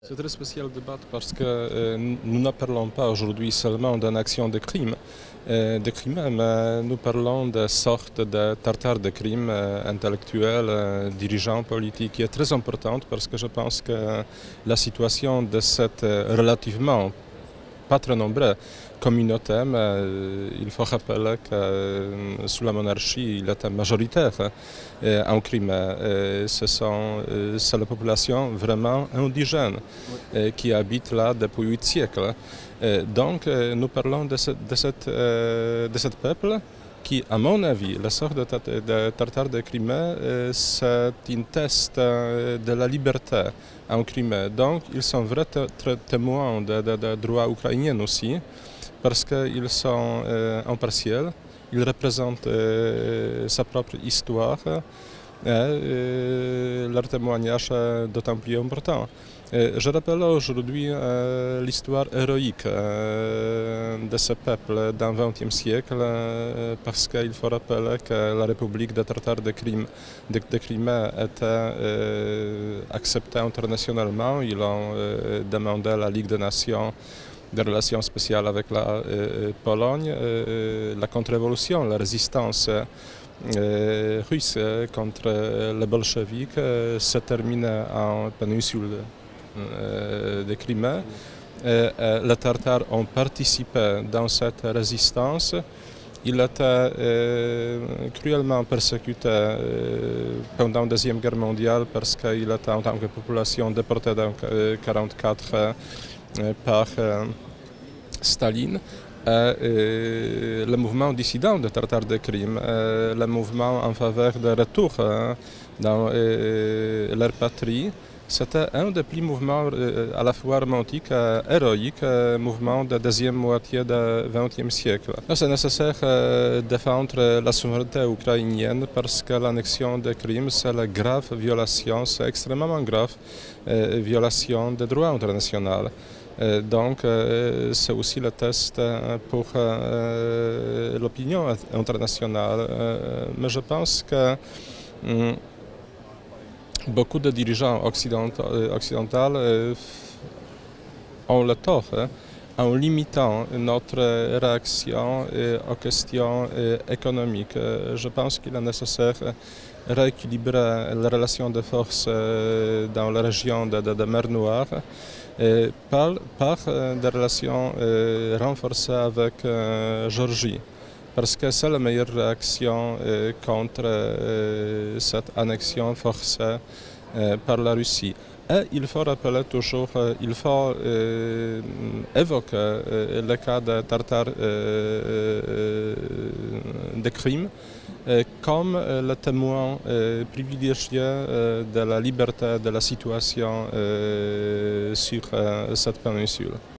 C'est une très spéciale débat parce que nous ne parlons pas aujourd'hui seulement d'une action de crime, mais nous parlons de sorte de tartare de crime intellectuel, dirigeant politique qui est très importante parce que je pense que la situation de cette relativement pas très nombreux communauté, mais il faut rappeler que sous la monarchie, il était majoritaire en Crimée. C'est la population vraiment indigène qui habite là depuis 8 siècles. Donc nous parlons de ce peuple qui, à mon avis, la sorte de Tartare de Crimée, c'est un test de la liberté en Crimée. Donc, ils sont vrais témoins de droits ukrainiens aussi, parce qu'ils sont impartiels, ils représentent sa propre histoire et leur témoignage est d'autant plus important. Je rappelle aujourd'hui l'histoire héroïque de ce peuple dans le XXe siècle parce qu'il faut rappeler que la République de Tartare de Crimée était acceptée internationalement. Ils ont demandé à la Ligue des Nations des relations spéciales avec la Pologne, la contre-révolution, la résistance russe contre les bolcheviks se termine en péninsule de Crimée. Les Tartares ont participé dans cette résistance. Il était cruellement persécuté pendant la Deuxième Guerre mondiale parce qu'il était en tant que population déportée en 1944 par Staline. Le mouvement dissident de Tartare de Crime, le mouvement en faveur du retour dans leur patrie, c'était un des plus mouvements à la fois romantiques et héroïques, mouvements de la deuxième moitié du XXe siècle. C'est nécessaire de défendre la souveraineté ukrainienne parce que l'annexion de Crime, c'est la grave violation, c'est extrêmement grave violation des droits internationaux. Donc c'est aussi le test pour l'opinion internationale. Mais je pense que beaucoup de dirigeants occidentaux ont le tort en limitant notre réaction aux questions économiques. Je pense qu'il est nécessaire de rééquilibrer les relations de force dans la région de mer Noire par des relations renforcées avec Géorgie. Parce que c'est la meilleure réaction contre cette annexion forcée par la Russie. Et il faut rappeler toujours, il faut évoquer le cas de Tartare de Crime comme le témoin privilégié de la liberté de la situation sur cette péninsule.